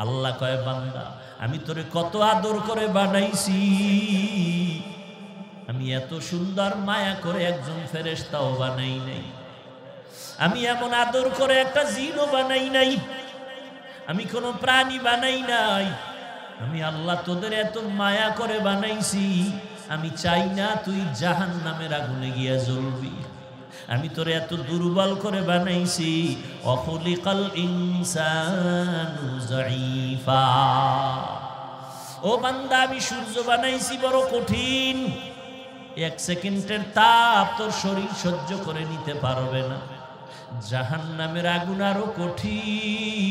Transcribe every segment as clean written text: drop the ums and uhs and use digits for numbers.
আল্লাহ কয় বান্দা আমি তোরে কত আদর করে বানাইছি, আমি এত সুন্দর মায়া করে একজন ফেরেশতাও বানাই নাই, আমি এমন আদর করে একটা জিনও বানাই নাই, আমি কোনো প্রাণী বানাই নাই, আমি আল্লাহ তোদের এত মায়া করে বানাইছি, আমি চাই না তুই জাহান্নামের আগুনে গিয়া জ্বলবি, আমি তোরে এত দুর্বল করে বানাইছি। অখলিকাল ইনসানু যায়ীফা, ও বান্দা আমি সূর্য বানাইছি বড় কঠিন, এক সেকেন্ডের তাপ তোর শরীর সহ্য করে নিতে পারবে না, জাহান্নামের আগুন আরো কঠিন,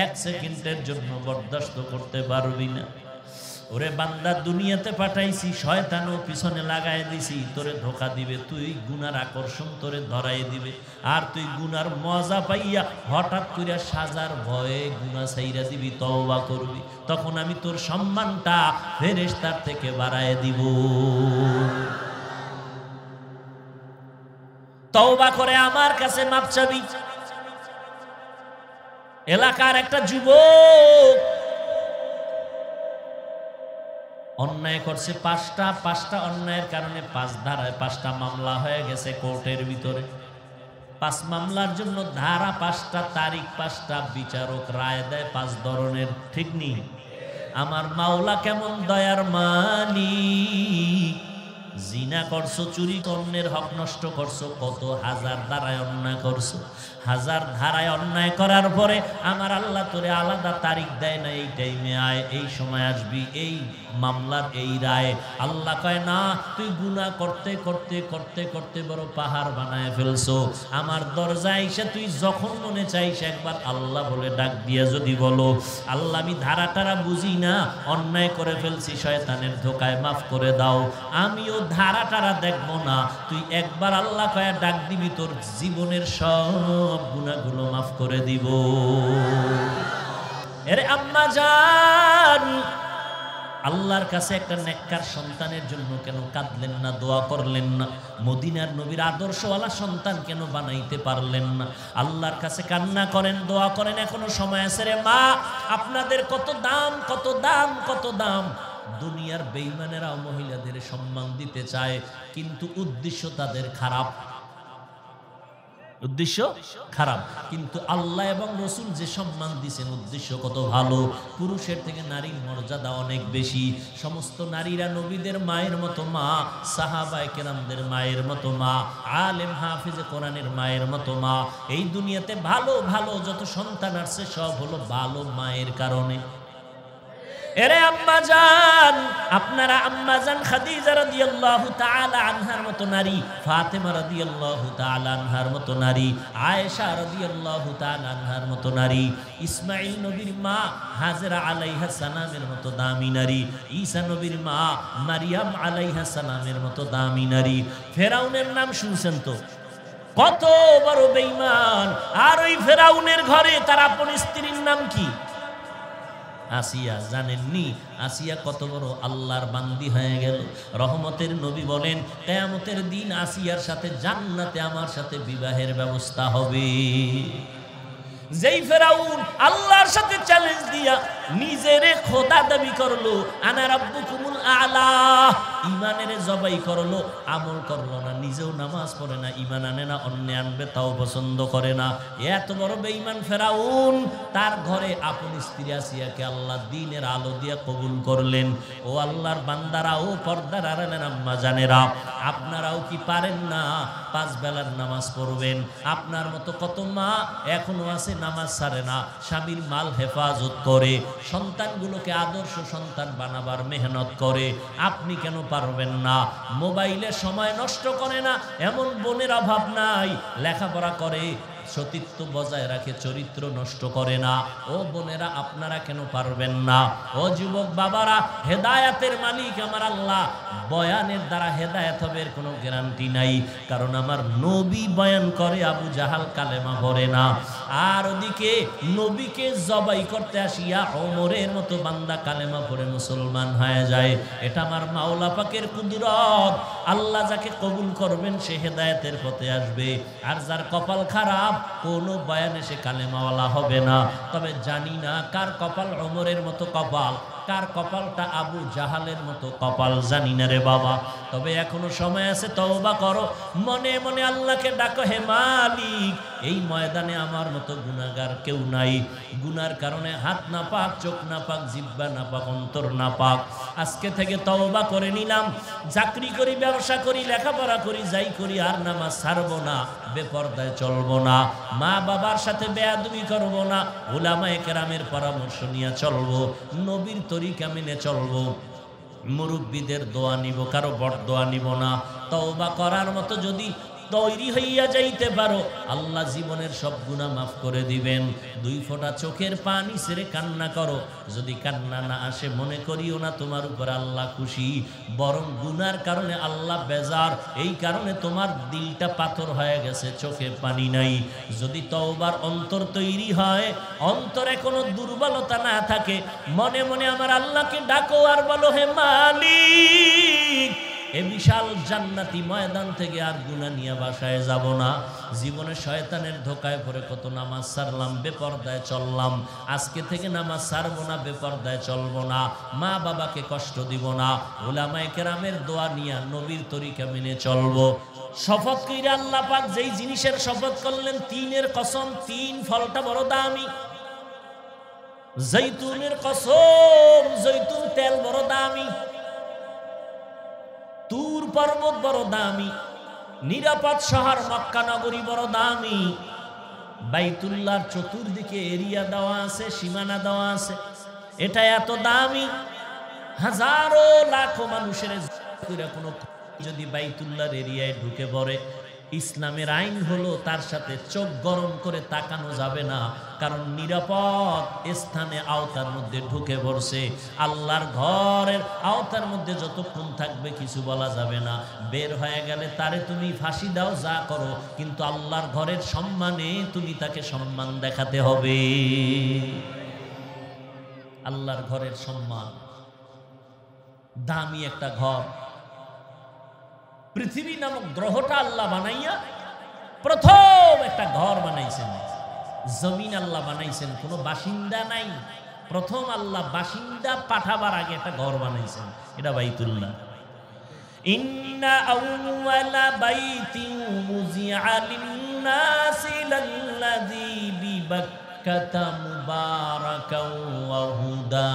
এক সেকেন্ডের জন্য বরদাস্ত করতে পারবি না। ওরে বান্দা দুনিয়াতে পাঠাইছি, শয়তানও পিছনে লাগাই দিছি, তোরে ধোকা দিবে, তুই গুনার আকর্ষণ তোরে ধরাই দিবে, আর তুই গুনার মজা পাইয়া হঠাৎ করে সাজার ভয়ে গুনাহ ছাইরা দিবি, তওবা করবি, তখন আমি তোর সম্মানটা ফেরেশতার থেকে বাড়ায় দিব। তওবা করে আমার কাছে মাপ চাবি। এলাকার একটা যুবক অন্যায় করছে পাঁচটা অন্যায়ের কারণে 5 ধারায় 5টা মামলা হয়ে গেছে কোর্টের ভিতরে। 5 মামলার জন্য ধারা 5টা, তারিখ 5টা, বিচারক রায় দেয় 5 ধরনের। ঠিক নেই? আমার মাওলা কেমন দয়ার মালিক। জিনা করছো, চুরি, অন্যের হক নষ্ট করছো, কত হাজার ধারায় অন্যায় করছো, হাজার ধারায় অন্যায় করার পরে আমার আল্লাহ তোরে আলাদা তারিখ দেয় না, এই টাইমে আয়, এই সময় আসবি, এই মামলার এই রায়। আল্লাহ কয় না, তুই গুনাহ করতে করতে করতে করতে বড় পাহাড় বানায় ফেলছো, আমার দরজায় এসে তুই যখন মনে চাইস একবার আল্লাহ বলে ডাক দিয়ে যদি বলো, আল্লাহ আমি ধারা টারা বুঝি না, অন্যায় করে ফেলছি, শয়তানের ধোকায় মাফ করে দাও, আমিও ধারা টারা দেখবো না, তুই একবার আল্লাহ কয়া ডাক দিবি, তোর জীবনের সব গুনাহগুলো মাফ করে দিব। এরে আম্মা জান, আল্লাহর কাছে একটা নেককার সন্তানের জন্য কেন কাঁদলেন না, দোয়া করলেন না? মদিনার নবীর আদর্শওয়ালা সন্তান কেন বানাইতে পারলেন না? আল্লাহর কাছে কান্না করেন, দোয়া করেন, এখনো সময় আছে রে মা। আপনাদের কত দাম, কত দাম, কত দাম। দুনিয়ার বেঈমানেরাও মহিলাদের সম্মান দিতে চায়, কিন্তু উদ্দেশ্য তাদের খারাপ, উদ্দেশ্য খারাপ। কিন্তু আল্লাহ এবং রসুল যে সম্মান দিয়েছেন উদ্দেশ্য কত ভালো। পুরুষের থেকে নারীর মর্যাদা অনেক বেশি। সমস্ত নারীরা নবীদের মায়ের মতো মা, সাহাবায়ে কেরামদের মায়ের মতো মা, আলেম হাফিজে কোরআনের মায়ের মতো মা। এই দুনিয়াতে ভালো ভালো যত সন্তান আসছে সব হলো ভালো মায়ের কারণে। এরে আম্মা জান, আপনারা আম্মা জান খাদিজা রাদিয়াল্লাহু তাআলা আনহার মতো নারী, ফাতেমা রাদিয়াল্লাহু তাআলা আনহার মতো নারী, আয়েশা রাদিয়াল্লাহু তাআলা আনহার মতো নারী, ইসমাঈল নবীর মা হাজেরা আলাইহা সালামের মতো দামি নারী, ঈসা নবীর মা মারিয়াম আলাইহা সালামের মতো দামি নারী। ফেরাউনের নাম শুনছেন তো? কত বড় বেঈমান। আর ওই ফেরাউনের ঘরে তার আপন স্ত্রীর নাম কি? আসিয়া। জানেননি আসিয়া কত বড় আল্লাহর বান্দি হয়ে গেল? রহমতের নবী বলেন, কিয়ামতের দিন আসিয়ার সাথে জান্নাতে আমার সাথে বিবাহের ব্যবস্থা হবে। যেই ফেরাউন আল্লাহর সাথে চ্যালেঞ্জ দিয়া নিজেরে খোদা দাবি করলো, আনা রাব্বুকুমুল আলা, ইমানের জবাই করলো, আমল করলো না, নিজেও নামাজ পড়ে না, ইমান আনে না, অন্য আনবে তাও পছন্দ করে না। এত বড় বেঈমান ফেরাউন, তার ঘরে আপন স্ত্রী আসিয়াকে আল্লাহ দ্বীনের আলো দিয়া কবুল করলেন। ও আল্লাহর বান্দারা, ও পর্দার আড়ালের আম্মা জানেরা, আপনারাও কি পারেন না 5 বেলার নামাজ পড়বেন? আপনার মতো কত মা এখনো আছে নামাজ ছাড়ে না, স্বামীর মাল হেফাজত করে, সন্তানগুলোকে আদর্শ সন্তান বানাবার মেহনত করে। আপনি কেন পারবেন না? মোবাইলে সময় নষ্ট করে না এমন বোনের অভাব নাই, লেখাপড়া করে, সতীত্ব বজায় রাখে, চরিত্র নষ্ট করে না। ও বোনেরা, আপনারা কেন পারবেন না? ও যুবক বাবারা, হেদায়াতের মালিক আমার আল্লাহ। বয়ানের দ্বারা হেদায়াত হবে এর কোনো গ্যারান্টি নাই, কারণ আমার নবী বয়ান করে, আবু জাহাল কালেমা পড়ে না। আর ওদিকে নবীকে জবাই করতে আসিয়া ওমরের মতো বান্দা কালেমা পড়ে মুসলমান হয়ে যায়। এটা আমার মাওলা পাকের কুদরত। আল্লাহ যাকে কবুল করবেন সে হেদায়েতের পথে আসবে, আর যার কপাল খারাপ কোনো বয়ানে সে কালেমাওয়ালা হবে না। তবে জানি না কার কপাল ওমরের মতো কপাল, কার কপালটা আবু জাহালের মতো কপাল, জানি না রে বাবা। তবে এখনো সময় আছে, তওবা করো, মনে মনে আল্লাহকে ডাকো, হে মালিক এই ময়দানে আমার মতো গুনাহগার কেউ নাই। গুনার কারণে হাত না পাক, চোখ না পাক, জিহ্বা না পাক, অন্তর না পাক। আজকে থেকে তওবা করে নিলাম, চাকরি করি, ব্যবসা করি, লেখাপড়া করি, যাই করি, আর নামাজ ছাড়বো না, বেপরদায় চলবো না, মা বাবার সাথে বেয়াদবি করবো না, উলামায়ে কেরামের পরামর্শ নিয়ে চলবো, নবীর তরিকা মেনে চলবো, মুরব্বীদের দোয়া নিব, কারো বড় দোয়া নিব না। তওবা করার মতো যদি তৈরি হইয়া যাইতে পারো, আল্লাহ জীবনের সব গুনাহ মাফ করে দিবেন। 2 ফোঁটা চোখের পানি ছেড়ে কান্না করো, যদি কান্না না আসে মনে করিও না তোমার উপর আল্লাহ খুশি, বরং গুনার কারণে আল্লাহ বেজার, এই কারণে তোমার দিলটা পাথর হয়ে গেছে, চোখে পানি নাই। যদি তওবার অন্তর তৈরি হয়, অন্তরে কোনো দুর্বলতা না থাকে, মনে মনে আমার আল্লাহকে ডাকো আর বলো, হে মালিক এ বিশাল জান্নাতি ময়দান থেকে আর গুনাহ নিয়ে বাসায় যাব না। জীবনে শয়তানের ধোকায় পড়ে কত নামাজ ছাড়লাম, বেপরদায় চললাম, আজকে থেকে নামাজ ছাড়বো না, বেপরদায় চলবো না, মা বাবাকে কষ্ট দিব না, উলামায়ে কেরামের দোয়া নিয়ে নবীর তরিকা মেনে চলবো। শপথ কইরা আল্লাহ পাক যেই জিনিসের শপথ করলেন, 3-এর কসম, 3 ফলটা বড় দামি। জৈতুনের কসম, জৈতুন তেল বড় দামি, তুর পর্বত বড় দামি, নিরাপদ শহর মক্কা নগরী বড় দামি, বাইতুল্লাহর চতুর্দিকে এরিয়া দেওয়া আছে, সীমানা দেওয়া আছে, এটা এত দামি। হাজারো লাখো মানুষের কোনো যদি বাইতুল্লাহর এরিয়ায় ঢুকে পড়ে, ইসলামের আইন হলো তার সাথে চোখ গরম করে তাকানো যাবে না, কারণ নিরাপদ স্থানে আওতার মধ্যে ঢুকে পড়ছে। আল্লাহর ঘরের আওতার মধ্যে যতক্ষণ থাকবে কিছু বলা যাবে না, বের হয়ে গেলে তারে তুমি ফাঁসি দাও, যা করো, কিন্তু আল্লাহর ঘরের সম্মানে তুমি তাকে সম্মান দেখাতে হবে। আল্লাহর ঘরের সম্মান, দামি একটা ঘর। পৃথিবী নামক গ্রহটা আল্লাহ বানাইয়া প্রথম একটা ঘর বানাইছেন, জমিন আল্লাহ বানাইছেন, কোনো বাসিন্দা নাই। প্রথম আল্লাহ বাসিন্দা পাঠাবার আগে একটা ঘর বানাইছেন, এটা বাইতুল্লাহ। ইন্না আউওয়ালা বাইতিন মুজিআ লিন-নাসি লাল্লাযী বিবাক্কাতা মুবারাকাও ওয়া হুদা,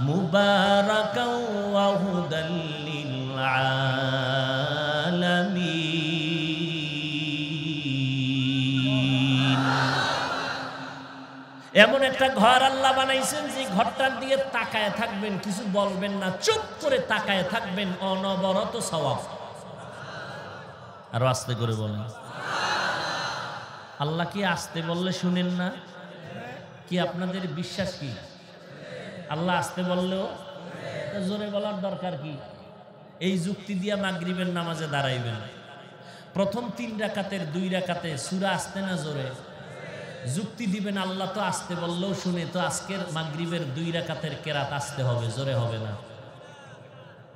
মুবারাকাও ওয়া হুদাল লিল আলামিন। এমন একটা ঘর আল্লাহ বানাইছেন যে ঘরটার দিকে তাকায় থাকবেন, কিছু বলবেন না, চুপ করে তাকায় থাকবেন, অনবরত সওয়াব। আর আস্তে করে বলেন, আল্লাহ কি আস্তে বললে শুনেন না? কি আপনাদের বিশ্বাস কি আল্লাহ আস্তে বললেও? জোরে বলার দরকার কি? এই যুক্তি দিয়া মাগরিবের নামাজে দাঁড়াইবেন, প্রথম 3 রাকাতের 2 রাকাতে সূরা আস্তে না জোরে? যুক্তি দিবেন আল্লাহ তো আস্তে বললেও শুনে, তো আজকের মাগরিবের 2 রাকাতের কেরাত আস্তে হবে, জোরে হবে না।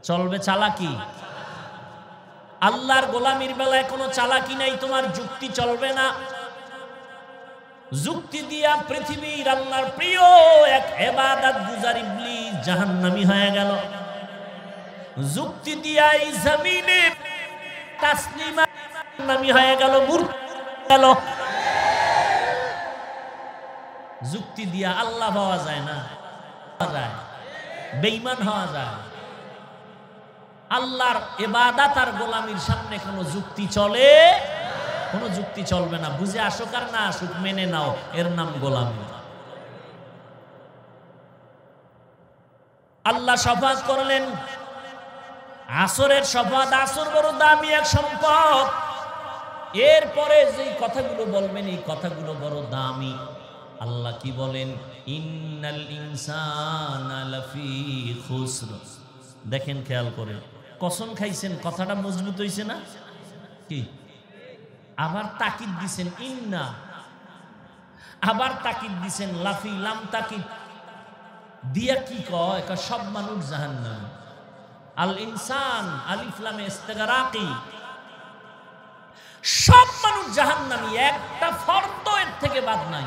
চলবে চালাকি? আল্লাহর গোলামির বেলায় কোনো চালাকি নাই, তোমার যুক্তি চলবে না। যুক্তি দিয়া পৃথিবীর আল্লাহর প্রিয় এক ইবাদত গুজার ইবলিস জাহান্নামী হয়ে গেল। যুক্তি দিয়া এই জমিনে তাসলিমা জাহান্নামী হয়ে গেল, মূর্খ গেল। যুক্তি দিয়া আল্লাহ পাওয়া যায় না, বেঈমান হওয়া যায়। আল্লাহর ইবাদত আর গোলামির সামনে কোনো যুক্তি চলে? কোনো যুক্তি চলবে না। বুঝে আসুক আর না আসুক, মেনে নাও, এর নাম গোলামি। আল্লাহ শফাত করলেন, আসরের শফাত, আসর বড় দামি এক সম্পদ। এরপরে যেই কথাগুলো বলবেন, এই কথাগুলো বড় দামি। আল্লাহ কি বলেন? ইন্নাল ইনসানা লাফি খুসর। দেখেন, খেয়াল করে, কসম খাইছেন, কথাটা মজবুত হইছে না? কি আবার তাকিদ দিছেন ইন্না, আবার তাকিদ দিছেন লাফি, লাম তাকিদ দিয়া কি কয়? সব মানুষ জাহান্নামী। আল ইনসান আলিফ লামে ইস্তিগরাকি, সব মানুষ জাহান্নামী। একটা ফর্দ এর থেকে বাদ নাই।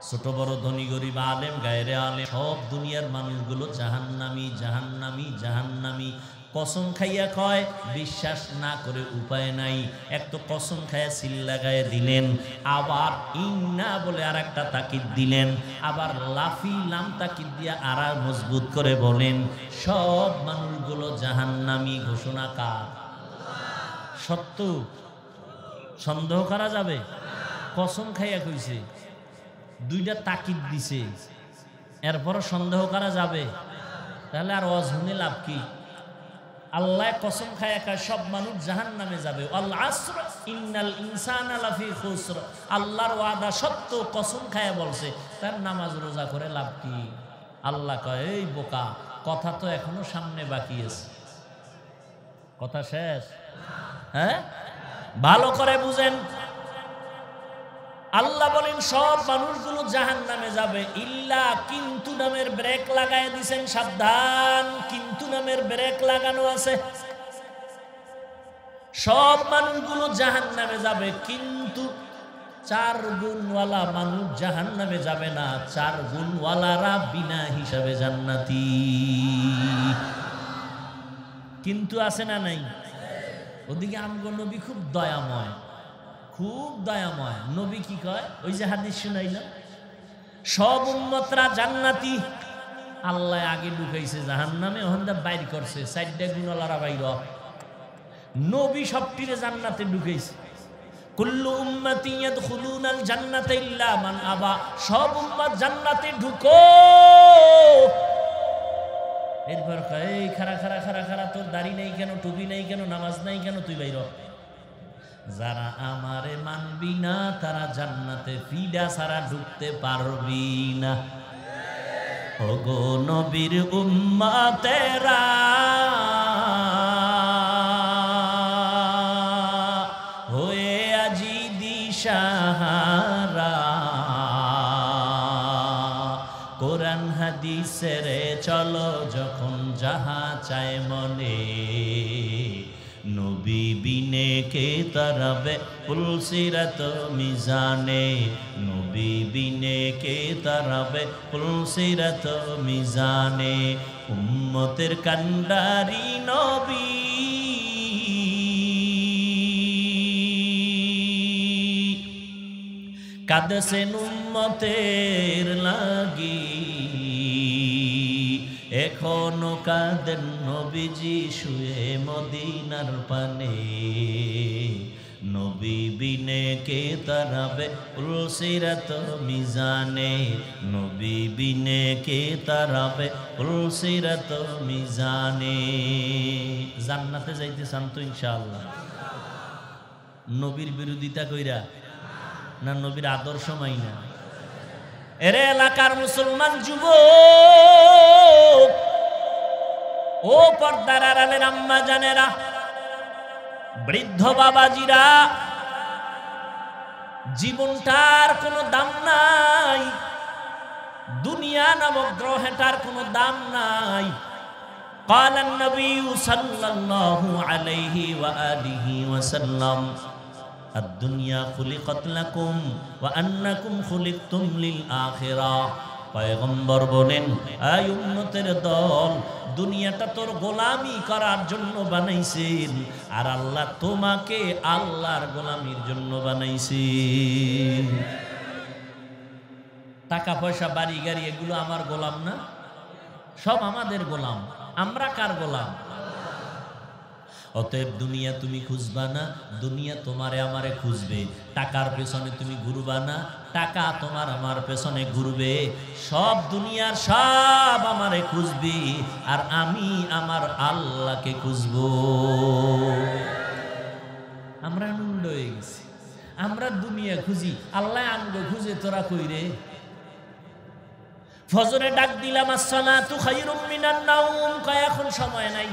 ছোট বড় ধনী গরিব আলেম গায়রে আলেম সব দুনিয়ার মানুষগুলো জাহান্নামী জাহান্নামী জাহান্নামী। কসম খাইয়া কয়, বিশ্বাস না করে উপায় নাই। এক তো কসম খাইয়া সিল লাগাইয়া দিলেন, আবার ইন্না বলে আর একটা তাকিদ দিলেন, আবার লাফি লাম তাকিদ দিয়া আর মজবুত করে বলেন সব মানুষগুলো জাহান্নামী। ঘোষণা কার? সত্য? সন্দেহ করা যাবে? কসম খাইয়া কইছে, দুইটা তাকিদ দিছে, এরপর সন্দেহ করা যাবে? তাহলে আর অজহুনে লাভ কি? আল্লাহ কসম খায় একা সব মানুষ জাহান্নামে যাবে। আল আসর ইন্নাল ইনসানা লাফি খুসর। আল্লাহর ওয়াদা সত্য, কসম খায় বলছে, তার নামাজ রোজা করে লাভ কি? আল্লাহ কয়, এই বোকা, কথা তো এখনো সামনে বাকি আছে। কথা শেষ? হ্যাঁ, ভালো করে বুঝেন। আল্লাহ বলেন সব মানুষগুলো জাহান্নামে যাবে, ইল্লা কিন্তু নামের ব্রেক লাগায় দিছেন। সাবধান, কিন্তু নামের ব্রেক লাগানো আছে। সব মানুষগুলো জাহান্নামে যাবে, কিন্তু 4 গুণওয়ালা মানুষ জাহান্নামে যাবে না। 4 গুণওয়ালারা বিনা হিসাবে জান্নাতি। কিন্তু আছে না নাই? ওদিকে আমগো নবী খুব দয়াময়, খুব দয়াময়। নবী কি কয়? ওই যে হাদিস শুনাইলাম, সব উম্মতরা জান্নাতি। আল্লাহ আগে ঢুকাইছে জাহান্নামে, ওখানটা বাইর করছে 4টা গুণওয়ালারা বাইর। নবী সবটিরে জান্নাতে ঢুকাইছে। কুল্লু উম্মতি ইয়াদখুলুনাল জান্নাতা ইল্লা মান আবা। সব উম্মত জান্নাতে ঢুকো। এরপর কয়, এই খারা খারা খারা খারা, তোর দাড়ি নাই কেন, টুপি নাই কেন, নামাজ নাই কেন, তুই বাইর। যারা আমারে মানবি না তারা জান্নাতে ফিডা ছাড়া ঢুকতে পারবি না। ওগো নবীর উম্মতেরা, হয়ে আজি দিশাহারা, কোরআন হাদিসের চলো যখন যাহা চায় মনে, নবী বিনে কে তারাবে পুলসিরাত মিজানে, নবী বিনে কে তারাবে পুলসিরাত মিজানে। উম্মতের কান্ডারি নবী, কাঁদছেন উম্মতের লাগি, এখনো কাঁদেন নবীজি শুয়ে মদিনার পানে, নবী বিনে কে তারাবে পুলসিরাত মিজানে, নবী বিনে কে তারাবে পুলসিরাত মিজানে। জান্নাতে যাইতে চান তো ইনশাআল্লাহ? নবীর বিরোধিতা কইরা না নবীর আদর্শ মাইনা? এরে এলাকার মুসলমান যুবক, ও পর্দার আড়ালের আম্মা জানেরা, বৃদ্ধ বাবাজিরা, জীবনটার কোনো দাম নাই, দুনিয়া নামক গ্রহটার কোনো দাম নাই। قال النبي صلى الله عليه وآله وسلم الدنيا خلقت لكم وأنكم خلقتم للآخرة। পয়গম্বর বলেন, আয় উম্মতের দল, দুনিয়াটা তোর গোলামি করার জন্য বানাইছেন, আর আল্লাহ তোমাকে আল্লাহর গোলামির জন্য বানাইছেন। টাকা পয়সা বাড়ি গাড়ি এগুলো আমার গোলাম না? সব আমাদের গোলাম। আমরা কার গোলাম? অতএব দুনিয়া তুমি খুঁজবা না, দুনিয়া তোমারে আমারে খুঁজবে। টাকার পেছনে তুমি ঘুরবা না, টাকা তোমার আমার পেছনে ঘুরবে। সব দুনিয়ার সব আমারে খুঁজবি, আর আমি আমার আল্লাহকে খুঁজবো। আমরা নুন্ড হয়ে গেছি, আমরা দুনিয়া খুঁজি, আল্লাহ আনগো খুঁজে তোরা কই রে? ফজরে ডাক দিলাম, আসসালাতু খায়রুম মিনান নাওম, কয় এখন সময় নাই।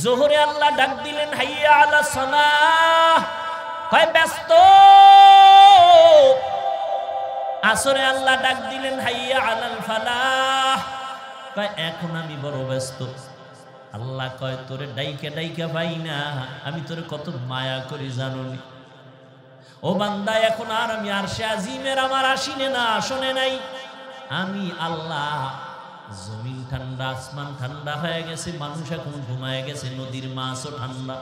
জোহরে আল্লাহ ডাক দিলেন, হাইয়া আলা সালাহ, কয় ব্যস্ত। আসরে আল্লাহ ডাক দিলেন, হাইয়া আলাল ফালাহ, কয় এখন আমি বড় ব্যস্ত। আল্লাহ কয়, তোরে ডাইকা ডাইকা পাই না, আমি তোরে কত মায়া করি জানোনি। ও বান্দা, এখন আর আমি আরশে আজিমের আমার আসিনে না আসনে নাই। আমি আল্লাহ। জমিন ঠান্ডা, আসমান ঠান্ডা হয়ে গেছে, মানুষ এখন ঘুমায় গেছে, নদীর মাছও ঠান্ডা,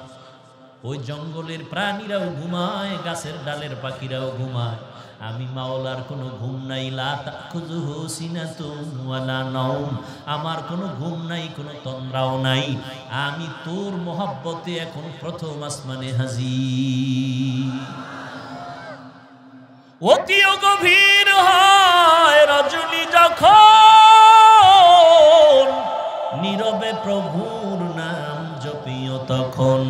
ওই জঙ্গলের প্রাণীরাও ঘুমায়, গাছের ডালের পাখিরাও ঘুমায়। আমি মাওলার কোনো ঘুম নাই। লা তাখুযুহু সিনাতুন ওয়ালা নাওম, আমার কোনো ঘুম নাই, কোনো তন্দ্রাও নাই। আমি তোর মহব্বতে এখন প্রথম আসমানে হাজির। অতিও গভীর হয় রজনী যখন, নীরবে প্রভুর নাম জপিও তখন।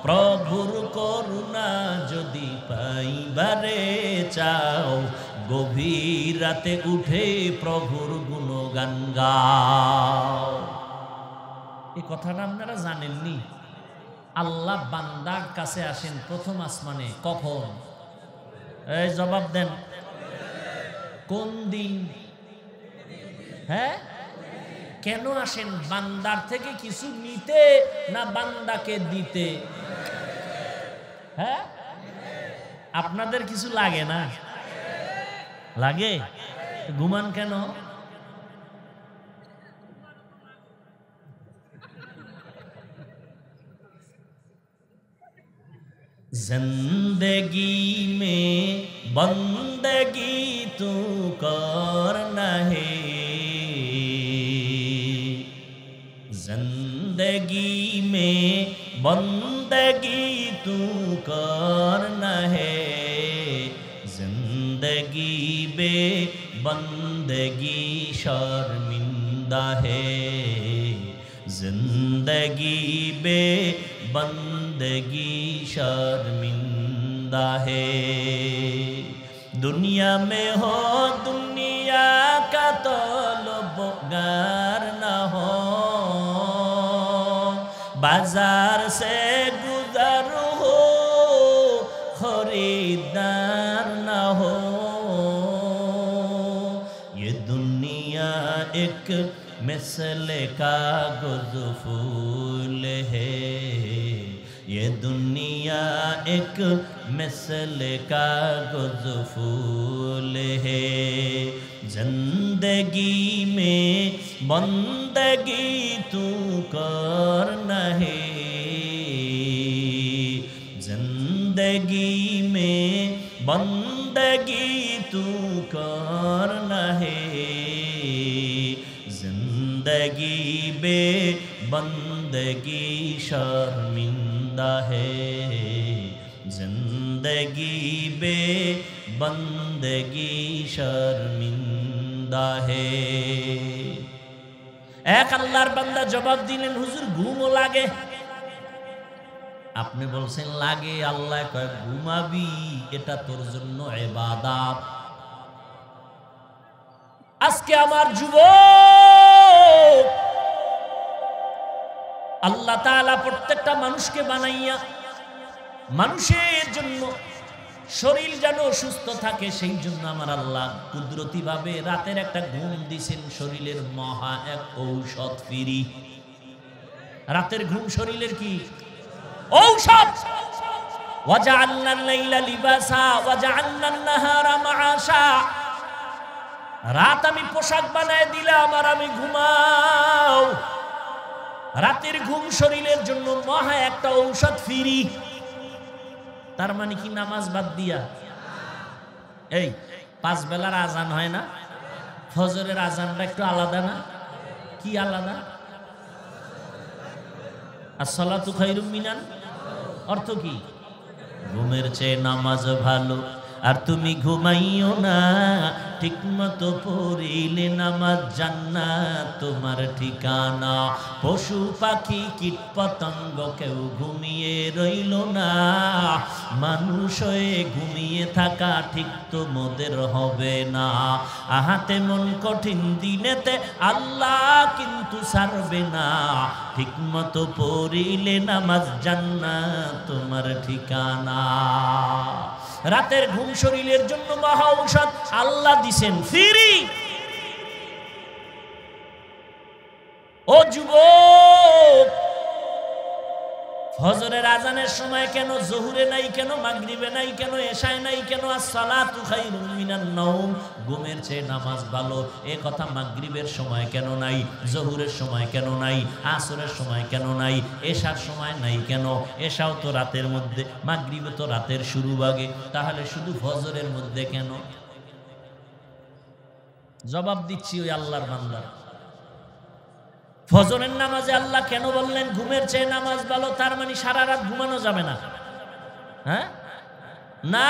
প্রভুর করুণা যদি পাইবারে চাও, গভীর রাতে উঠে প্রভুর গুণগান গাও। এই কথাটা আপনারা জানেননি? আল্লাহ বান্দার কাছে আসেন প্রথম আসমানে কখন? এই জবাব দেন, কোন দিন? হ্যাঁ, কেন আসেন? বান্দার থেকে কিছু নিতে না বান্দাকে দিতে? হ্যাঁ, আপনাদের কিছু লাগে না? লাগে? ঘুমান কেন? जिंदगी में बंदगी तू करना है, जिंदगी में बंदगी तू करना है, जिंदगी बे बंदगी शर्मिंदा है, जिंदगी बे बंदगी शर्मिंदा है। दुनिया में हो दुनिया का तलबगार न हो, बाजार से गुजर हो खरीदार न हो। ये दुनिया एक मिसल कागज़ फूल है, ये दुनिया एक मिसल कागज़ फूल है, जिंदगी में बंदगी तू करना है, जिंदगी में बंदगी तू करना है, जिंदगी बे बंदगी शर्मिंदा है, जिंदगी बे बंदगी शर्मिंदा है। এক আল্লাহর বান্দা জবাব দিলেন, হুজুর ঘুমও লাগে। আপনি বলছেন লাগে, আল্লাহ কয় ঘুমাবি, এটা তোর জন্য ইবাদত। আজকে আমার যুবক, আল্লাহ তাআলা প্রত্যেকটা মানুষকে বানাইয়া মানুষের জন্য শরীর যেন সুস্থ থাকে, সেই জন্য আমার আল্লাহ কুদরতি ভাবে রাতের একটা ঘুম দিছেন, শরীরের মহা এক ঔষধ ফ্রি। রাতের ঘুম শরীরের কি ঔষধ। ওয়াজআলনাল লাইলা লিবাসা ওয়াজআলনান নাহারা মাআশা, রাত আমি পোশাক বানায় দিলাম আর আমি ঘুমাও। রাতের ঘুম শরীরের জন্য মহা একটা ঔষধ ফ্রি। তার মানে কি নামাজ বাদ দিয়া? এই 5 বেলার আজান হয় না, ফজরের আজানটা একটু আলাদা না? কি আলাদা? আসসালাতু খায়রুম মিনান, অর্থ কি? ঘুমের চেয়ে নামাজ ভালো। আর তুমি ঘুমাইও না, ঠিক মতো পড়িলে নামাজ জান্নাত তোমার ঠিকানা। পশু পাখি কীট পতঙ্গ কেউ ঘুমিয়ে রইল না, মানুষ হয়ে ঘুমিয়ে থাকা ঠিক তো মোদের হবে না। আহাতে মন কঠিন দিনেতে আল্লাহ কিন্তু ছাড়বে না, ঠিক মতো পড়িলে নামাজ জান্নাত তোমার ঠিকানা। রাতের ঘুম শরীরের জন্য মহা ঔষধ আল্লাহ দিছেন ফ্রি। ও যুবক, ফজরের আজানের সময় কেন, জোহরে নাই কেন, মাগরিবে নাই কেন, এশায় নাই কেন? আসসালাতু খায়রুম মিনান নাওম, ঘুমের চেয়ে নামাজ ভালো। এ কথা মাগরিবের সময় কেন নাই, জোহরের সময় কেন নাই, আসরের সময় কেন নাই, এশার সময় নাই কেন? এশাও তো রাতের মধ্যে, মাগরিবে তো রাতের শুরু ভাগে, তাহলে শুধু ফজরের মধ্যে কেন? জবাব দিচ্ছি ওই আল্লাহর বান্দা। ফজরের নামাজে আল্লাহ কেন বললেন ঘুমের চেয়ে নামাজ ভালো? তার মানে সারা রাত ঘুমানো যাবে না? হ্যাঁ না,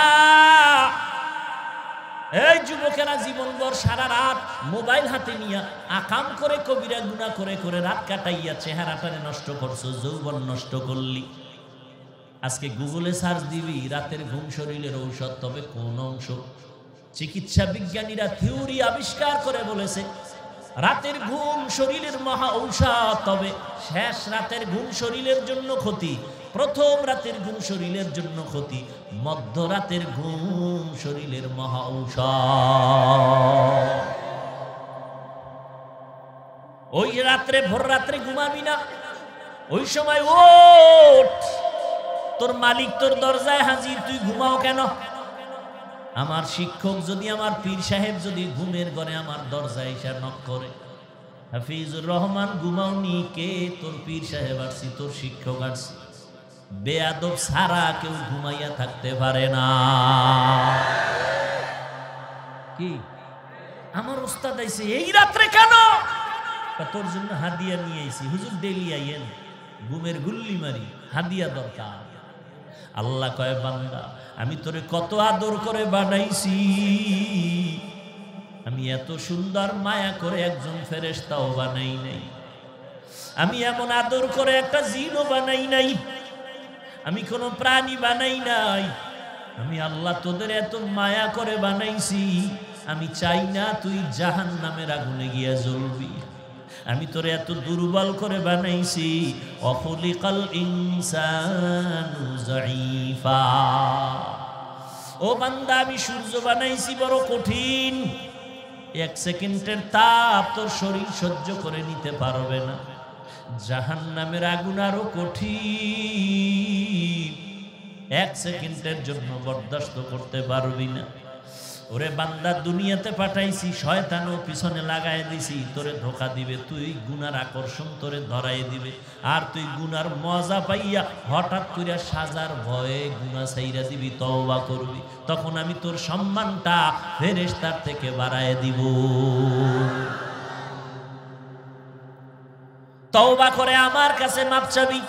এই যুবকেরা জীবনভর সারা রাত মোবাইল হাতে নিয়ে আকাম করে কবিরা গুনাহ করে করে রাত কাটাইয়া চেহারাটারে নষ্ট করছো, যৌবন নষ্ট করলি। আজকে গুগলে সার্চ দিবি রাতের ঘুম শরীরের ঔষধ, তবে কোন অংশ? চিকিৎসা বিজ্ঞানীরা থিওরি আবিষ্কার করে বলেছে রাতের ঘুম শরীরের মহা ঔষধ, তবে শেষ রাতের ঘুম শরীরের জন্য ক্ষতি, প্রথম রাতের ঘুম শরীরের জন্য ক্ষতি, মধ্য রাতের ঘুম শরীরের মহা ঔষধ। ওই রাত্রে ভোর রাত্রে ঘুমাবি না, ওই সময় ওঠ, তোর মালিক তোর দরজায় হাজির, তুই ঘুমাও কেন? আমার শিক্ষক যদি, আমার পীর সাহেব যদি ঘুমের ঘরে আমার দরজায় এসে নক করে, হাফিজুর রহমান ঘুমাওনি? কে? তোর পীর সাহেব আসছি, তোর শিক্ষক আসছি। বেয়াদব সারা কেউ ঘুমাইয়া থাকতে পারে না। কি আমার ওস্তাদ আইছে এই রাত্রে কেন? তোর জন্য হাদিয়া নিয়ে আইছি। হুজুর ডেলি আইয়েন, ঘুমের গুল্লি মারি, হাদিয়া দরকার। আল্লাহ কয় বান্দা আমি তোরে কত আদর করে বানাইছি, আমি এত সুন্দর মায়া করে একজন ফেরেশতাও বানাই নাই, আমি এমন আদর করে একটা জিনও বানাই নাই, আমি কোনো প্রাণী বানাই নাই। আমি আল্লাহ তোদের এত মায়া করে বানাইছি, আমি চাই না তুই জাহান্নামের আগুনে গিয়া জ্বলবি। আমি তোরে এত দুর্বল করে বানাইছি, অখলিকাল ইনসানু যায়ীফা। ও বান্দা আমি সূর্য বানাইছি বড় কঠিন, এক সেকেন্ডের তাপ তোর শরীর সহ্য করে নিতে পারবে না। জাহান্নামের আগুন আরো কঠিন, এক সেকেন্ডের জন্য বরদাস্ত করতে পারবি না। ওরে বান্দা দুনিয়াতে পাঠাইছি, শয়তানও পিছনে লাগাই দিছি, তোরে ধোকা দিবে, তুই গুনার আকর্ষণ তোরে ধরাই দিবে, আর তুই গুনার মজা পাইয়া হঠাৎ করিয়া সাজার ভয়ে গুনাহ ছাইরা দিবি, তওবা করবি, তখন আমি তোর সম্মানটা ফেরেশতার থেকে বাড়ায় দিব। তওবা করে আমার কাছে মাপ চাবি।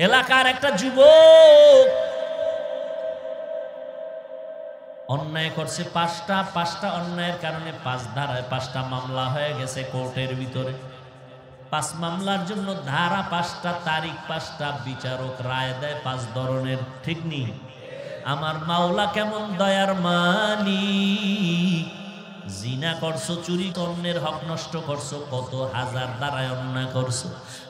এলাকার একটা যুবক অন্যায় করছে, পাঁচটা অন্যায়ের কারণে 5 ধারায় 5টা মামলা হয়ে গেছে কোর্টের ভিতরে। 5 মামলার জন্য ধারা 5টা, তারিখ 5টা, বিচারক রায় দেয় 5 ধরনের। ঠিক নেই? আমার মাওলা কেমন দয়ার মালিক। জিনা করছো, চুরি, অন্যের হক নষ্ট করছো, কত হাজার ধারায় অন্যায় করছো।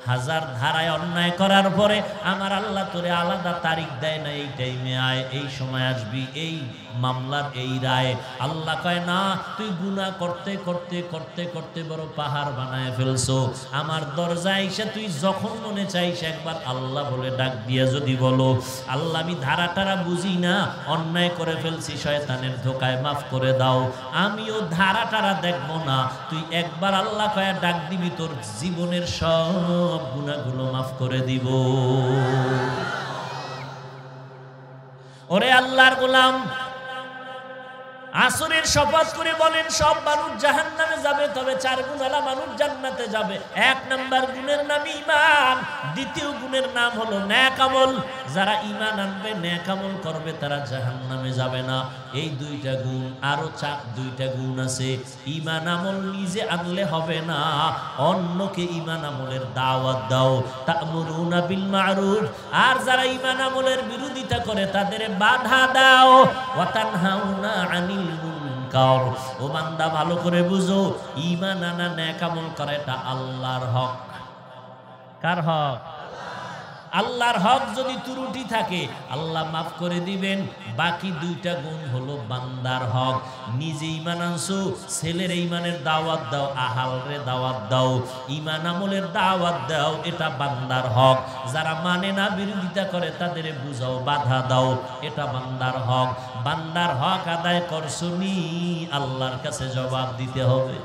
হাজার ধারায় অন্যায় করার পরে আমার আল্লাহ তোরে আলাদা তারিখ দেয় না, এই টাইমে আয়, এই সময় আসবি, এই মামলার এই রায়। আল্লাহ কয় না, তুই গুনাহ করতে করতে করতে করতে বড় পাহাড় বানায় ফেলছো। আমার দরজায় এসে তুই যখন মনে চাইস একবার আল্লাহ বলে ডাক দিয়া যদি বলো, আল্লাহ আমি ধারা টারা বুঝি না, অন্যায় করে ফেলছি, শয়তানের ধোকায় মাফ করে দাও, আমিও ধারা টারা দেখবো না, তুই একবার আল্লাহ কয়া ডাক দিবি, তোর জীবনের সব গুনাহগুলো মাফ করে দিব। ওরে আল্লাহর গোলাম, আসরের শপথ করে বলেন সব মানুষ জাহান্নামে যাবে, তবে 4 গুণওয়ালা মানুষ জান্নাতে যাবে। 1 নাম্বার গুণের নাম ঈমান, দ্বিতীয় গুণের নাম হলো নেক আমল। যারা ঈমান আনবে, নেক আমল করবে, তারা জাহান্নামে যাবে না। এই 2টা গুণ, আরো 2টা গুণ আছে। ঈমান আমল নিজে আনলে হবে না, অন্যকে ঈমান আমলের দাওয়াত দাও। তা'মুরুনা বিল মা'রুফ, আর যারা ঈমান আমলের বিরোধিতা করে তাদের বাধা দাও। ওয়া তানহাউনা আনিল মুনকার। ও বান্দা ভালো করে বুঝো, ঈমান আনা, নেক আমল করা, এটা আল্লাহর হক। কার হক? আল্লাহর হক যদি ত্রুটি থাকে আল্লাহ মাফ করে দিবেন। বাকি দুইটা গুণ হলো বান্দার হক। নিজে ঈমান আনছো, ছেলের ঈমানের দাওয়াত দাও, আহালরে দাওয়াত দাও, ঈমান আমলের দাওয়াত দাও, এটা বান্দার হক। যারা মানে না, বিরোধিতা করে, তাদের বুঝাও, বাধা দাও, এটা বান্দার হক। বান্দার হক আদায় করছনি, আল্লাহর কাছে জবাব দিতে হবে।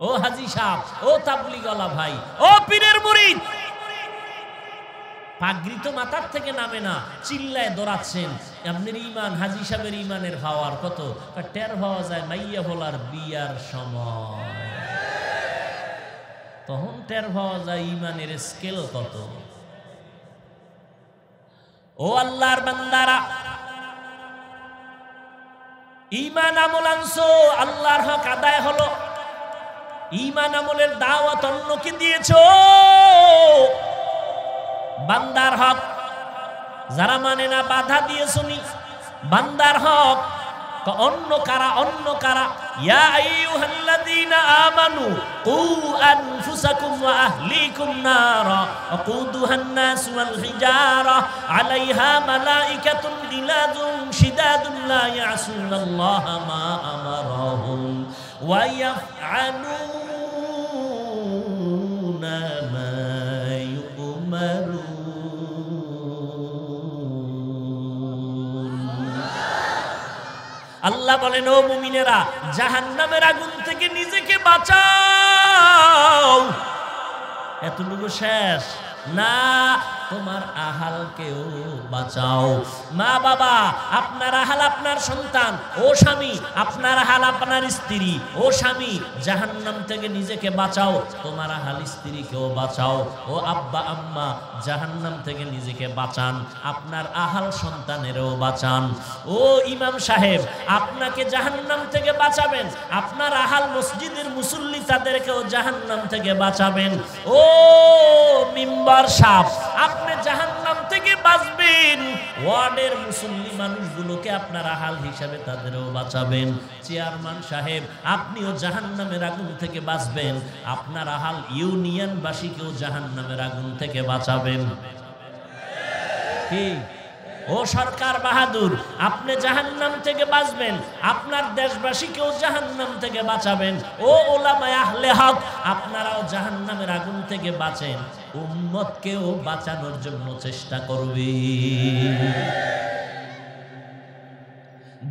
ও হাজী সাহেব, ও তাবলীগওয়ালা ভাই, ও পীরের মুরিদ, পাগড়ি তো মাথার থেকে নামে না, চিল্লায় দৌড়াচ্ছেন। আপনার ঈমান, হাজী সাহেবের ঈমানের পাওয়ার কত টের পাওয়া যায় মাইয়া ভোলার বিয়ার সময়, তখন টের পাওয়া যায় ঈমানের স্কেল কত। ও আল্লাহর বান্দারা, ঈমান আমল আনছো, আল্লাহর হক আদায় হলো। ঈমান আমলের দাওয়াত অন্যকে দিয়েছো, বান্দার হক। যারা মানে না, বাধা দিয়েছো নি, বান্দার হক। অন্য কারা? অন্য কারা? ইয়া আইয়ুহাল্লাযীনা আমানু কু আনফুসাকুম ওয়া আহলিকুম নারা ওয়াকুদুহান নাস ওয়াল হিজারা আলাইহা মালাইকাতুন গিলাযুন শিদাদুন লা ইয়াসুনাল্লাহা মা আমারাহুম ওয়া ইয়াফআলুনা মা ইউমারুন। আল্লাহ বলেন, ও মুমিনেরা, জাহান্নামের আগুন থেকে নিজেকে বাঁচাও। এতটুকু শেষ না, তোমার আহালকেও বাঁচাও। মা বাবা, আপনার আহাল আপনার সন্তান, ও স্বামী আপনার আহাল আপনার স্ত্রী, ও স্বামী জাহান্নাম থেকে নিজেকে বাঁচাও, তোমার আহাল স্ত্রীকেও বাঁচাও। ও আব্বা আম্মা, জাহান্নাম থেকে নিজেকে বাঁচান, আপনার আহাল সন্তানেরও বাঁচান। ও ইমাম সাহেব, আপনাকে জাহান্নাম থেকে বাঁচাবেন, আপনার আহাল মসজিদের মুসল্লি তাদেরকেও জাহান্নাম থেকে বাঁচাবেন। ও মিম্বার সাহেব, আপনি জাহান্নাম থেকে বাঁচবেন, ওয়ার্ডের মুসল্লি মানুষগুলোকে আপনার আহাল হিসাবে তাদেরও বাঁচাবেন। চেয়ারম্যান সাহেব, আপনিও জাহান্নামের আগুন থেকে বাঁচবেন, আপনার আহাল ইউনিয়নবাসীকেও জাহান্নামের আগুন থেকে বাঁচাবেন। কি? ও সরকার বাহাদুর, আপনি জাহান্নাম থেকে বাঁচবেন, আপনার দেশবাসীকেও জাহান্নাম থেকে বাঁচাবেন। ও উলামায়ে আহলে হক, আপনারাও জাহান্নামের আগুন থেকে বাঁচেন, উম্মতকেও বাঁচানোর জন্য চেষ্টা করবে।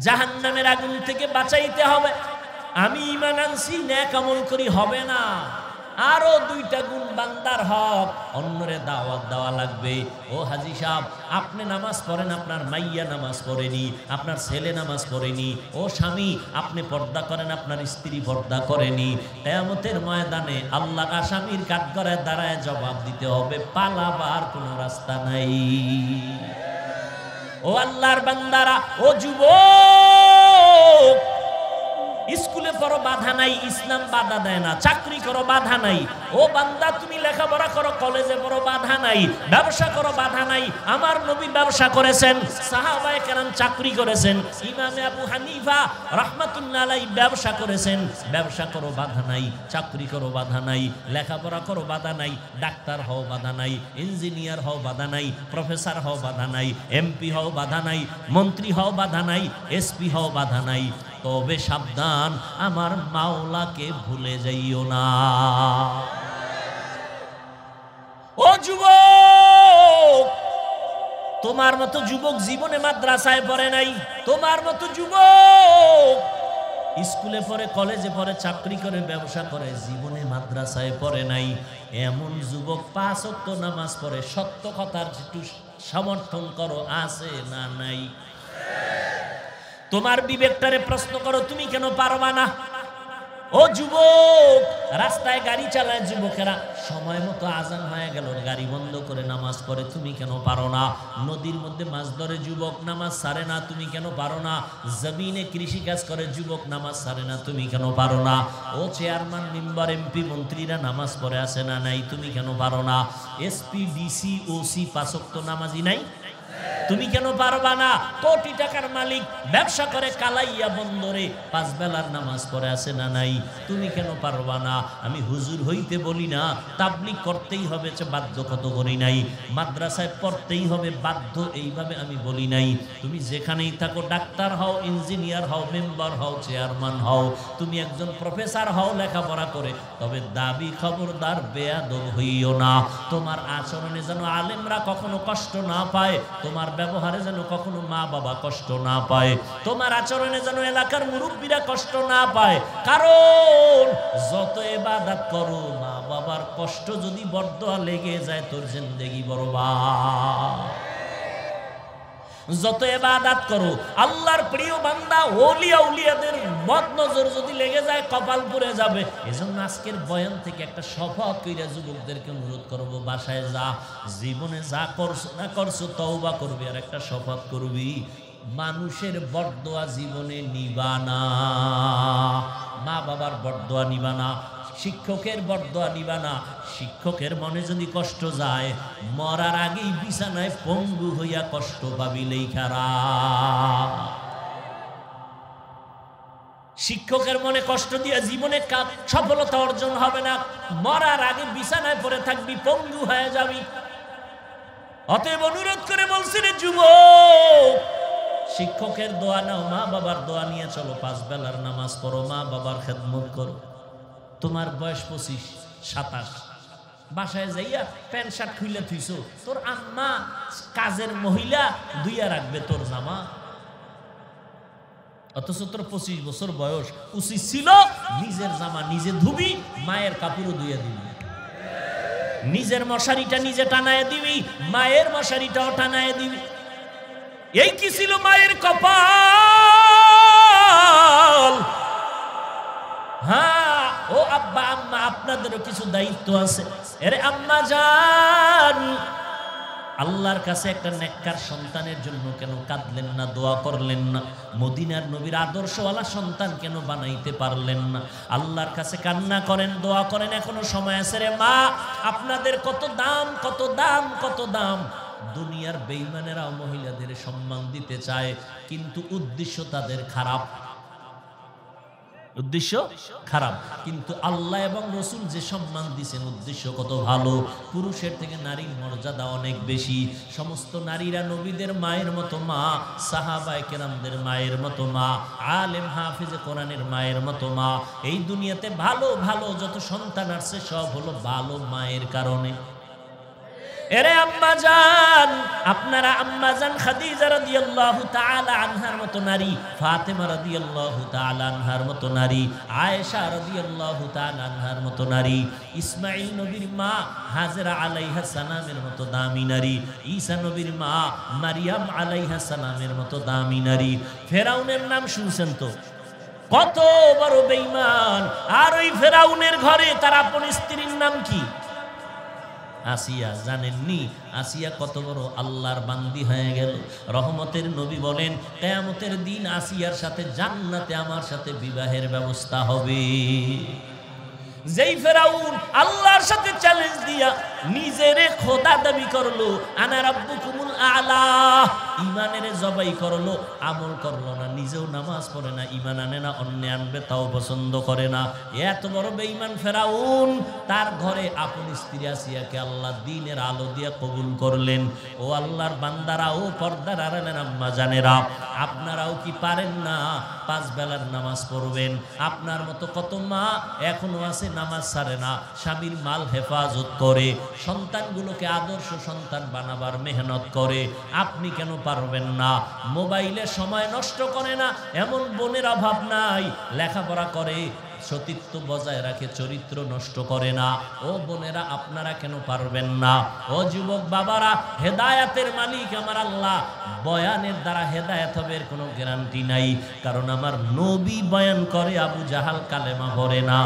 জাহান্নামের আগুন থেকে বাঁচাইতে হবে। আমি ঈমান আনছি, নেক আমল করি হবে না, আরো দুইটা গুণ বান্দার হক, অন্যরে দাওয়াত দেওয়া লাগবে। ও হাজী সাহেব, আপনি নামাজ পড়েন, আপনার মাইয়া নামাজ পড়েনি, আপনার ছেলে নামাজ পড়েনি। ও স্বামী, আপনি পর্দা করেন, আপনার স্ত্রী পর্দা করেনি। কিয়ামতের ময়দানে আল্লাহ আসামির কাঠগড়ায় দাঁড়ায় জবাব দিতে হবে, পালাবার কোনো রাস্তা নাই। ও আল্লাহর বান্দারা, ও যুবক, স্কুলে পড়ো, বাধা নাই, ইসলাম বাধা দেয় না। চাকরি করো, বাধা নাই। ও বান্দা, তুমি লেখাপড়া করো, কলেজে পড়ো, বাধা নাই। ব্যবসা করো, বাধা নাই। আমার নবী ব্যবসা করেছেন, সাহাবায়ে কেরাম চাকরি করেছেন, ইমামে আবু হানিফা রাহমাতুল্লাহ আলাইহি ব্যবসা করেছেন। ব্যবসা করো, বাধা নাই। চাকরি করো, বাধা নাই। লেখাপড়া করো, বাধা নাই। ডাক্তার হও, বাধা নাই। ইঞ্জিনিয়ার হও, বাধা নাই। প্রফেসর হও, বাধা নাই। এমপি হও, বাধা নাই। মন্ত্রী হও, বাধা নাই। এসপি হও, বাধা নাই। তবে সাবধান, আমার মাওলাকে ভুলে যাইও না। ও যুবক, তোমার মতো যুবক জীবনে মাদ্রাসায় পড়ে নাই, তোমার মতো যুবক স্কুলে পড়ে, কলেজে পড়ে, চাকরি করে, ব্যবসা করে, জীবনে মাদ্রাসায় পড়ে নাই। এমন যুবক 5 ওয়াক্ত নামাজ পড়ে, সত্য কথার একটু সমর্থন করো, আছে না নাই? তোমার বিবেকটারে প্রশ্ন করো, তুমি কেন পারবা না? ও যুবক, রাস্তায় গাড়ি চালায় যুবকেরা, সময় মতো আজান হয়ে গেল, গাড়ি বন্ধ করে নামাজ পড়ে, তুমি কেন পারো না? নদীর মধ্যে মাছ ধরে যুবক, নামাজ ছাড়ে না, তুমি কেন পারো না? জমিনে কৃষি কাজ করে যুবক, নামাজ ছাড়ে না, তুমি কেন পারো না? ও চেয়ারম্যান, মেম্বার, এমপি, মন্ত্রীরা নামাজ পড়ে আছে না নাই? তুমি কেন পারো না? এসপি, ডিসি, ওসি 5 ওয়াক্ত নামাজি নাই? তুমি কেন পারবা না? কোটি টাকার মালিক, ব্যবসা করে কালাইয়া বন্দরে, 5 বেলার নামাজ পড়ে আছে না নাই? তুমি কেন পারবা না? আমি হুজুর হইতে বলি না, তাবলীগ করতেই হবে বাধ্য কত করি নাই, মাদ্রাসায় পড়তেই হবে বাধ্য এইভাবে আমি বলি নাই। তুমি যেখানেই থাকো, ডাক্তার হও, ইঞ্জিনিয়ার হও, মেম্বার হও, চেয়ারম্যান হও, তুমি একজন প্রফেসর হও লেখাপড়া করে, তবে দাবি খবরদার বেয়াদব হইও না। তোমার আচরণে যেন আলেমরা কখনো কষ্ট না পায়, তোমার ব্যবহারে যেন কখনো মা বাবা কষ্ট না পায়, তোমার আচরণে যেন এলাকার মুরব্বীরা কষ্ট না পায়। কারণ যত ইবাদত করো, মা বাবার কষ্ট যদি বরদোয়া লেগে যায়, তোর জিন্দেগি বরবাদ। যত ইবাদত করো, আল্লাহর প্রিয় বান্দা ওলিয়া উলিয়াদের মত নজর যদি লেগে যায়, কপাল পুড়ে যাবে। এজন্য আজকের বয়ান থেকে একটা শপথ কইরা যুবকদেরকে অনুরোধ করব, বাসায় যা, জীবনে যা করছো না করছো তওবা করবি, আর একটা শপথ করবি, মানুষের বরদোয়া জীবনে নিবা না, মা বাবার বরদোয়া নিবা না, শিক্ষকের বরদোয়া নিবা না। শিক্ষকের মনে যদি কষ্ট যায়, মরার আগেই বিছানায় পঙ্গু হইয়া কষ্ট পাবি লেখারা। শিক্ষকের মনে কষ্ট দিয়া জীবনে সফলতা অর্জন হবে না, মরার আগে বিছানায় পড়ে থাকবি, পঙ্গু হয়ে যাবি। অতএব অনুরোধ করে বলছি রে যুবক, শিক্ষকের দোয়া নাও, মা বাবার দোয়া নিয়ে চলো, 5 বেলার নামাজ পড়ো, মা বাবার খেদমত করো। তোমার বয়স 25, 27, বাসায় যাইয়া প্যান্ট শার্ট খুলে থুইছো, তোর আম্মা কাজের মহিলা ধুইয়া রাখবে তোর জামা, অথচ তোর 25 বছর বয়স। উচিত ছিল নিজের জামা নিজে ধুবি, মায়ের কাপড়ও ধুইয়া দিবি, নিজের মশারিটা নিজে টানায় দিবি, মায়ের মশারিটাও টানায় দিবি। এই কি ছিল মায়ের কপাল? হ্যাঁ, ও আব্বা আম্মা, আপনাদেরও কিছু দায়িত্ব আছে। আরে আম্মা জান, আল্লাহর কাছে একটা নেককার সন্তানের জন্য কেন কাঁদলেন না, দোয়া করলেন না? মদিনার নবীর আদর্শওয়ালা সন্তান কেন বানাইতে পারলেন না? আল্লাহর কাছে কান্না করেন, দোয়া করেন, এখনো সময় আছে রে মা। আপনাদের কত দাম, কত দাম, কত দাম। দুনিয়ার বেঈমানেরাও মহিলাদের সম্মান দিতে চায়, কিন্তু উদ্দেশ্য তাদের খারাপ, উদ্দেশ্য খারাপ। কিন্তু আল্লাহ এবং রসুল যে সম্মান দিয়েছেন, উদ্দেশ্য কত ভালো। পুরুষের থেকে নারীর মর্যাদা অনেক বেশি। সমস্ত নারীরা নবীদের মায়ের মতো মা, সাহাবায়ে কেরামদের মায়ের মতো মা, আলেম হাফিজে কোরআনের মায়ের মতো মা। এই দুনিয়াতে ভালো ভালো যত সন্তান আসছে, সব হলো ভালো মায়ের কারণে। এরে আম্মাজান, আপনারা আম্মাজান খাদিজা রাদিয়াল্লাহু তাআলা আনহার মতো নারী, ফাতেমা রাদিয়াল্লাহু তাআলা আনহার মতো নারী, আয়েশা রাদিয়াল্লাহু তাআলা আনহার মতো নারী, ইসমাঈল নবীর মা হাজেরা আলাইহা সালামের মতো দামি নারী, ঈসা নবীর মা মারিয়াম আলাইহা সালামের মতো দামি নারী। ফেরাউনের নাম শুনছেন তো? কত বড় বেঈমান। আর ওই ফেরাউনের ঘরে তার আপন স্ত্রীর নাম কি? আসিয়া। জানেননি আসিয়া কত বড় আল্লাহর বান্দি হয়ে গেল? রহমতের নবী বলেন, কিয়ামতের দিন আসিয়ার সাথে জান্নাতে আমার সাথে বিবাহের ব্যবস্থা হবে। যেই ফেরাউন আল্লাহর সাথে চ্যালেঞ্জ দিয়া নিজেরে খোদা দাবি করলো, আনা রাব্বুকুমুল আলা, ইমানের জবাই করলো, আমল করলো না, নিজেও নামাজ পড়ে না, ইমান আনে না, অন্য আনবে তাও পছন্দ করে না। এত বড় বেঈমান ফেরাউন, তার ঘরে আপন স্ত্রী আসিয়াকে আল্লাহ দ্বীনের আলো দিয়া কবুল করলেন। ও আল্লাহর বান্দারা, ও পর্দার আড়ালের আম্মা জানেরা, আপনারাও কি পারেন না 5 বেলার নামাজ পড়বেন? আপনার মতো কত মা এখনো আছে নামাজ ছাড়ে না, স্বামীর মাল হেফাজত করে, সন্তানগুলোকে আদর্শ সন্তান বানাবার মেহনত করে। আপনি কেন পারবেন না? মোবাইলে সময় নষ্ট করে না এমন বোনের অভাব নাই, লেখাপড়া করে, সতীত্ব বজায় রাখে, চরিত্র নষ্ট করে না। ও বোনেরা, আপনারা কেন পারবেন না? ও যুবক বাবারা, হেদায়াতের মালিক আমার আল্লাহ। বয়ানের দ্বারা হেদায়াত হবে এর কোনো গ্যারান্টি নাই, কারণ আমার নবী বয়ান করে, আবু জাহাল কালেমা পড়ে না।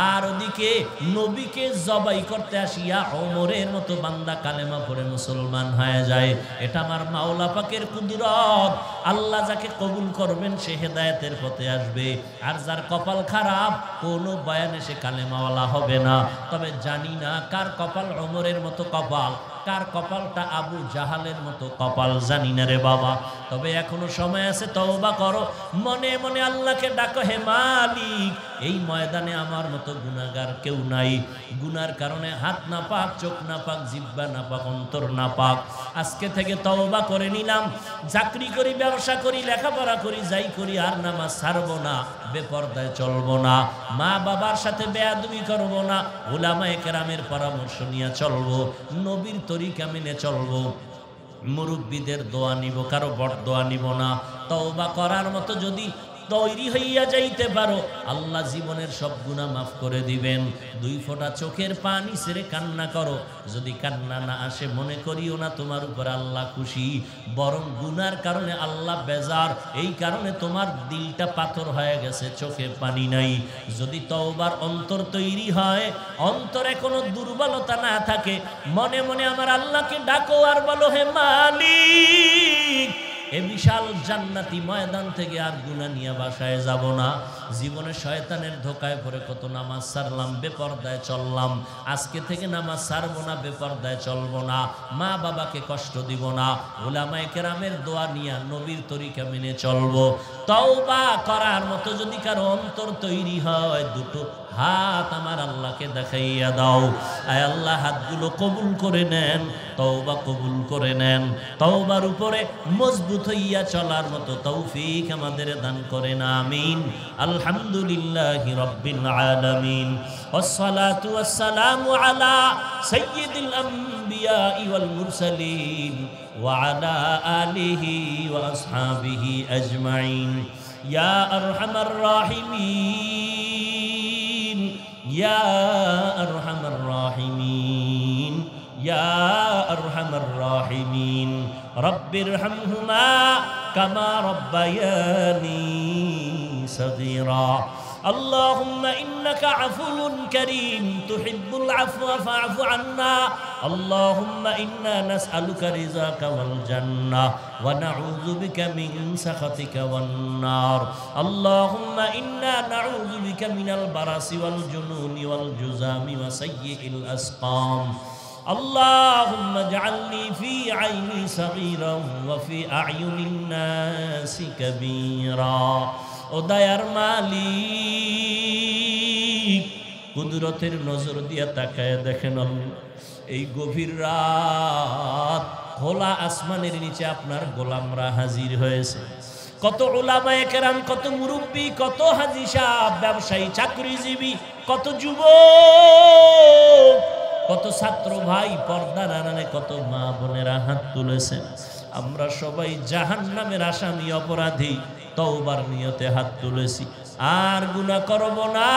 আর ওদিকে নবীকে জবাই করতে আসিয়া ওমরের মতো বান্দা কালেমা পড়ে মুসলমান হয়ে যায়। এটা আমার মাওলা পাকের কুদরত। আল্লাহ যাকে কবুল করবেন সে হেদায়েতের পথে আসবে, আর যার কপাল খারাপ কোনো বয়ানে সে কালেমাওয়ালা হবে না। তবে জানি না কার কপাল ওমরের মতো কপাল, কার কপালটা আবু জাহালের মতো কপাল জানি না রে বাবা, তবে এখনো সময় আছে, তওবা করো, মনে মনে আল্লাহকে ডাকো, হে মালিক এই ময়দানে আমার মতো গুনাহগার কেউ নাই, গুনার কারণে হাত না পাক, চোখ না পাক, জিহ্বা না পাক, অন্তর না পাক, আজকে থেকে তওবা করে নিলাম, চাকরি করি, ব্যবসা করি, লেখাপড়া করি, যাই করি, আর নামাজ ছাড়বো না, বেপরদায় চলবো না, মা বাবার সাথে বেয়াদবি করবো না, উলামায়ে কেরামের পরামর্শ নিয়ে চলবো, নবীর তরিকা মেনে চলবো, মুরব্বীদের দোয়া নিব, কারো বড় দোয়া নিব না। তওবা করার মতো যদি তৈরি হইয়া যাইতে পারো, আল্লাহ জীবনের সব গুনাহ মাফ করে দিবেন। 2 ফোঁটা চোখের পানি ছেড়ে কান্না করো, যদি কান্না না আসে মনে করিও না তোমার উপর আল্লাহ খুশি, বরং গুনার কারণে আল্লাহ বেজার, এই কারণে তোমার দিলটা পাথর হয়ে গেছে, চোখে পানি নাই। যদি তওবার অন্তর তৈরি হয়, অন্তরে কোনো দুর্বলতা না থাকে, মনে মনে আমার আল্লাহকে ডাকো আর বলো, হে মালিক এ বিশাল জান্নাতি ময়দান থেকে আর গুনাহ নিয়ে বাসায় যাব না। জীবনে শয়তানের ধোকায় পড়ে কত নামাজ ছাড়লাম, বেপরদায় চললাম, আজকে থেকে নামাজ ছাড়বো না, বেপরদায় চলবো না, মা বাবাকে কষ্ট দিব না, উলামায়ে কেরামের দোয়া নিয়ে নবীর তরিকা মেনে চলবো। তওবা করার মতো যদি কারো অন্তর তৈরি হয়, 2টো হাত আমার আল্লাহকে দেখাইয়া দাও। আয় আল্লাহ হাতগুলো কবুল করে নেন, তওবা কবুল করে নেন, তওবার উপরে মজবুত হইয়া চলার মতো তৌফিক আমাদের দান করেন, আমিন। আলহামদুলিল্লাহি রাব্বিল আলামিন, ওয়াসসালাতু ওয়াসসালামু আলা সাইয়্যিদিল আম্বিয়া ওয়াল মুরসালিন ওয়া আলা আলিহি ওয়া আসহাবিহি আজমাইন। ইয়া আরহামার রাহিমিন, ইয়া আরহামার রাহিমিন, ইয়া আরহামার রাহিমিন, রব্বিরহামহুমা কামা রব্বায়ানি সগীরা। اللهم إنك عفو كريم تحب العفو فاعف عنا. اللهم إنا نسألك رضاك والجنة ونعوذ بك من سخطك والنار. اللهم إنا نعوذ بك من البرص والجنون والجذام وسيء الأسقام. اللهم اجعلني في عيني صغيرا وفي أعين الناس كبيرا. ও দয়ার মালিক, কুদরতের নজর দিয়া তাকায় দেখেন, এই গভীর রাত খোলা আসমানের নিচে আপনার গোলামরা হাজির হয়েছে। কত উলামায়ে কেরাম, কত মুরব্বী, কত হাজী সাহেব, ব্যবসায়ী, চাকরিজীবী, কত যুবক, কত ছাত্র ভাই, পর্দার আড়ালে কত মা বোনেরা হাত তুলেছেন। আমরা সবাই জাহান্নামের আসামি, অপরাধী, তওবার নিয়তে হাত তুলেছি, আর গুনাহ করব না।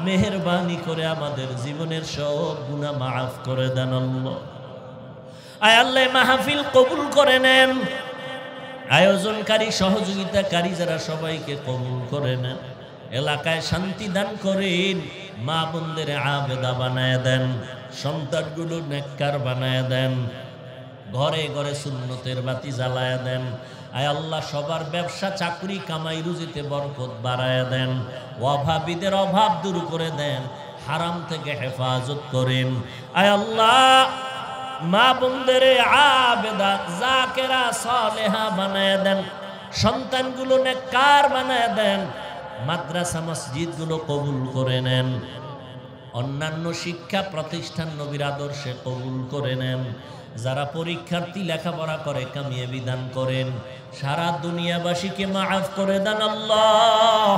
মেহেরবানি করে আমাদের জীবনের সব গুনাহ মাফ করে দেন আল্লাহ। আয় আল্লাহ মাহফিল কবুল করে নেন, আয়োজনকারী, সহযোগিতাকারী যারা সবাইকে কবুল করে নেন, এলাকায় শান্তি দান করেন, মা বোনদের আবেদা বানায় দেন, সন্তানগুলো নেককার বানায় দেন, ঘরে ঘরে সুন্নতের বাতি জ্বালায় দেন। আয় আল্লাহ সবার ব্যবসা, চাকরি, কামাই, রুজিতে বরকত বাড়ায় দেন, অভাবীদের অভাব দূর করে দেন, হারাম থেকে হেফাজত করেন। আয় আল্লাহ মা বোনদের আবেদা, জাকেরা, সালেহা বানায় দেন, সন্তানগুলো নেককার বানায় দেন, মাদ্রাসা মসজিদগুলো কবুল করে নেন, অন্যান্য শিক্ষা প্রতিষ্ঠান নবীর আদর্শে কবুল করে নেন। যারা পরীক্ষার্থী লেখাপড়া করে কামিয়াবি দান করেন, সারা দুনিয়াবাসীকে মাফ করে দেন আল্লাহ।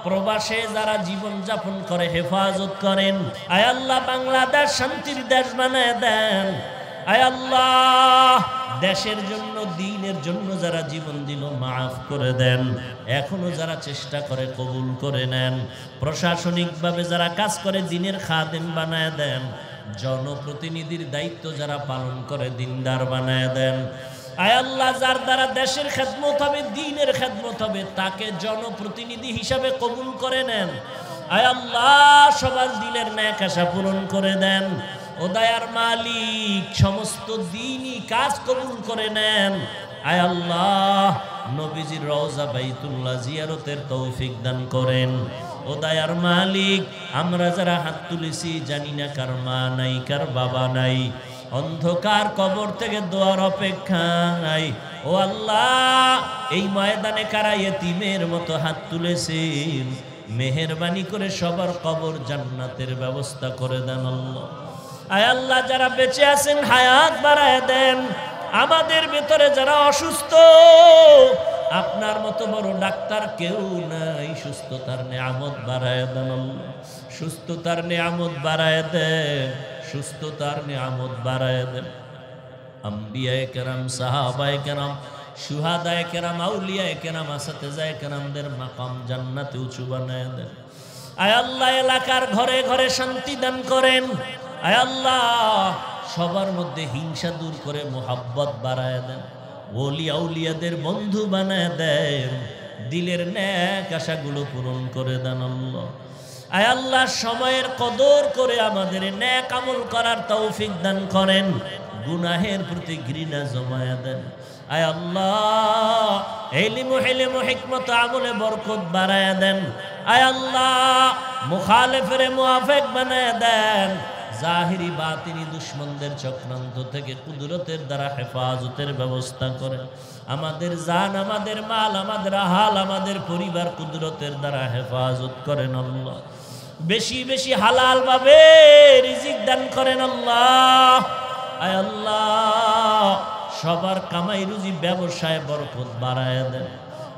প্রবাসে যারা জীবন যাপন করে হেফাজত করেন। আয় আল্লাহ বাংলাদেশ শান্তির দেশ বানায় দেন। আয় আল্লাহ দেশের জন্য, দ্বীনের জন্য যারা জীবন দিল মাফ করে দেন, এখনো যারা চেষ্টা করে কবুল করে নেন। প্রশাসনিকভাবে যারা কাজ করে দ্বীনের খাদেম বানায় দেন, জনপ্রতিনিধির দায়িত্ব যারা পালন করে দিনদার বানায় দেন। আয় আল্লাহ যার দ্বারা দেশের খেদমত হবে, দ্বীনের খেদমত হবে, তাকে জনপ্রতিনিধি হিসাবে কবুল করে নেন। আয় আল্লাহ সবার দিলের ন্যাক আশা পূরণ করে দেন। ও দয়ার মালিক সমস্ত দ্বীনি কাজ কবুল করে নেন। আয় আল্লাহ নবীজির রওজা বাইতুল্লাহ জিয়ারতের তৌফিক দান করেন। ও দয়ার মালিক আমরা যারা হাত তুলেছি, জানি না কার মা নাই, কার বাবা নাই, অন্ধকার কবর থেকে দোয়ার অপেক্ষায়। ও আল্লাহ, এই ময়দানে কারা ইয়েতিমের মতো হাত তুলেছেন, মেহেরবানি করে সবার কবর জান্নাতের ব্যবস্থা করে দেন আল্লাহ। আয় আল্লাহ, যারা বেঁচে আছেন হায়াত বাড়ায় দেন। আমাদের ভেতরে যারা অসুস্থ, আপনার মতো বড় ডাক্তার কেউ নাই, সুস্থতার নিয়ামত বাড়ায় দেন আল্লাহ। সুস্থতার নিয়ামত বাড়ায় দেন, সুস্থতার নিয়ামত বাড়ায় দেন। আম্বিয়ায়ে কেরাম, সাহাবায়ে কেরাম, শুহাদায়ে কেরাম, আউলিয়ায়ে কেরাম, আসাতেজায়ে কেরামদের মাকাম জান্নাতে উঁচু বানায় দেন। আয় আল্লাহ, এলাকার ঘরে ঘরে শান্তি দান করেন। আয় আল্লাহ, সবার মধ্যে হিংসা দূর করে মোহাব্বত বাড়ায় দেন। ওলি আউলিয়াদের বন্ধু বানায় দেন। দিলের ন্যাক আশাগুলো পূরণ করে দেন আল্লাহ। আয় আল্লাহ, সময়ের কদর করে আমাদের ন্যাক আমল করার তৌফিক দান করেন। গুনাহের প্রতি ঘৃণা জমায়া দেন। আয় আল্লাহ, ইলমু হিকমত আমলে বরকত বাড়ায়া দেন। আয় আল্লাহ, মুখালিফের মুআফিক বানায়া দেন। জাহিরি বাতিনি দুশ্মনদের চক্রান্ত থেকে কুদরতের দ্বারা হেফাজতের ব্যবস্থা করেন। আমাদের জান, আমাদের মাল, আমাদের হাল, আমাদের পরিবার কুদরতের দ্বারা হেফাজত করেন আল্লাহ। বেশি বেশি হালাল ভাবে রিজিক দান করেন আল্লাহ। আয় আল্লাহ, সবার কামাই রুজি ব্যবসায় বরকত বাড়ায় দেন।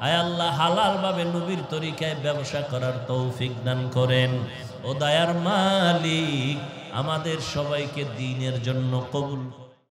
আয় আল্লাহ, হালাল ভাবে নবীর তরিকায় ব্যবসা করার তৌফিক দান করেন। ও দয়ার মালিক, আমাদের সবাইকে দ্বীনের জন্য কবুল